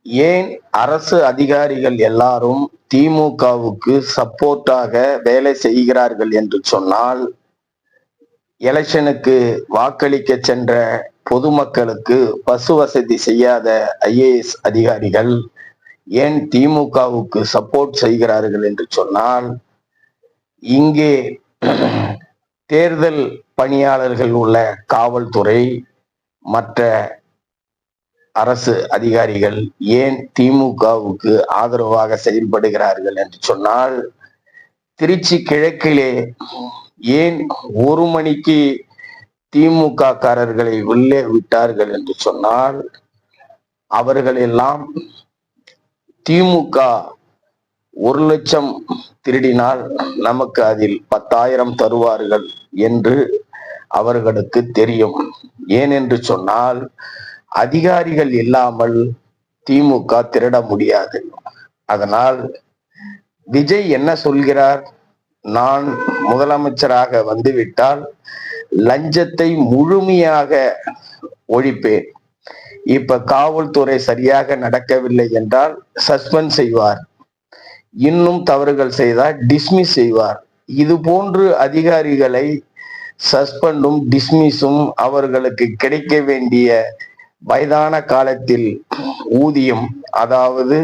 ஏன் அரசு அதிகாரிகள் எல்லாரும் திமுகவுக்கு சப்போர்ட்டாக வேலை செய்கிறார்கள் என்று சொன்னால், எலெக்ஷனுக்கு வாக்களிக்க சென்ற பொதுமக்களுக்கு பஸ் வசதி செய்யாத IAS அதிகாரிகள் ஏன் திமுகவுக்கு சப்போர்ட் செய்கிறார்கள் என்று சொன்னால், இங்கே தேர்தல் பணியாளர்கள் உள்ள காவல்துறை, மற்ற அரசு அதிகாரிகள் ஏன் திமுகவுக்கு ஆதரவாக செயல்படுகிறார்கள் என்று சொன்னால், திருச்சி கிழக்கிலே ஏன் 1 மணிக்கு திமுக காரர்களை உள்ளே விட்டார்கள் என்று சொன்னால், அவர்கள் எல்லாம் திமுக 1 லட்சம் திருடினால் நமக்கு அதில் 10,000 தருவார்கள் என்று அவர்களுக்கு தெரியும். ஏனென்று சொன்னால், அதிகாரிகள் இல்லாமல் திமுக திருட முடியாது. அதனால் விஜய் என்ன சொல்கிறார்? நான் முதலமைச்சராக வந்துவிட்டால் லஞ்சத்தை முழுமையாக ஒழிப்பேன். இப்ப காவல்துறை சரியாக நடக்கவில்லை என்றால் சஸ்பெண்ட் செய்வார், இன்னும் தவறுகள் செய்தால் டிஸ்மிஸ் செய்வார். இது போன்று அதிகாரிகளை சஸ்பெண்டும் டிஸ்மிஸும் அவர்களுக்கு கிடைக்க வேண்டிய வயதான காலத்தில் ஊதியம், அதாவது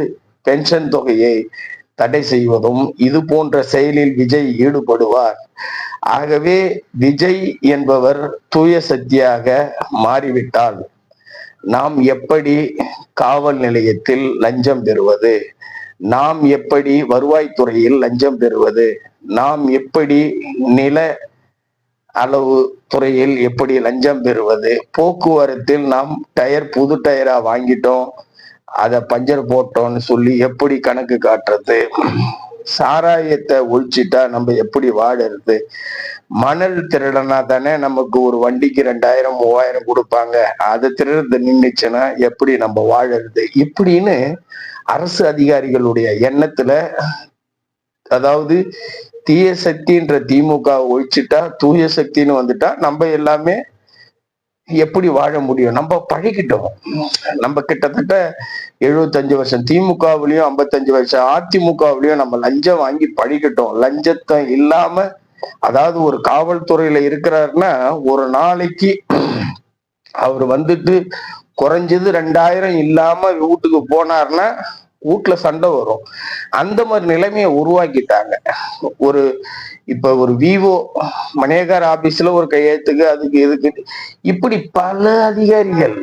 பென்ஷன் தொகையை தடை செய்வதும் இது போன்ற செயலில் விஜய் ஈடுபடுவார். ஆகவே விஜய் என்பவர் தூய சக்தியாக மாறிவிட்டால் நாம் எப்படி காவல் நிலையத்தில் லஞ்சம் பெறுவது, நாம் எப்படி வருவாய்த்துறையில் லஞ்சம் பெறுவது, நாம் எப்படி நில அளவு துறையில் எப்படி லஞ்சம் பெறுவது, போக்குவரத்தில் நாம் புது டயரா வாங்கிட்டோம், அதை பஞ்சர் போட்டோம்னு சொல்லி எப்படி கணக்கு காட்டுறது, சாராயத்தை ஒழிச்சிட்டா நம்ம எப்படி வாழறது, மணல் திருடனா தானே நமக்கு ஒரு வண்டிக்கு 2,000 3,000 கொடுப்பாங்க, அது திருடுறது நின்றுச்சுன்னா எப்படி நம்ம வாழறது, இப்படின்னு அரசு அதிகாரிகளுடைய எண்ணத்துல, அதாவது தீய சக்தின்ற திமுக ஒழிச்சுட்டா தூய சக்தின்னு வந்துட்டா நம்ம எல்லாமே எப்படி வாழ முடியும்? நம்ம பழகிட்டோம். நம்ம கிட்டத்தட்ட 75 வருஷம் திமுகவிலையும் 55 வருஷம் அதிமுகவிலையும் நம்ம லஞ்சம் வாங்கி பழகிட்டோம். லஞ்சத்தை இல்லாம, அதாவது ஒரு காவல்துறையில இருக்கிறாருன்னா ஒரு நாளைக்கு அவர் வந்துட்டு குறைஞ்சது 2,000 இல்லாம வீட்டுக்கு போனார்னா வீட்டுல சண்டை வரும். அந்த மாதிரி நிலைமையை உருவாக்கிட்டாங்க. இப்ப ஒரு விவோ மணியகார் ஆபீஸ்ல ஒரு கையெழுத்துக்கு அதுக்கு இதுக்கு இப்படி பல அதிகாரிகள்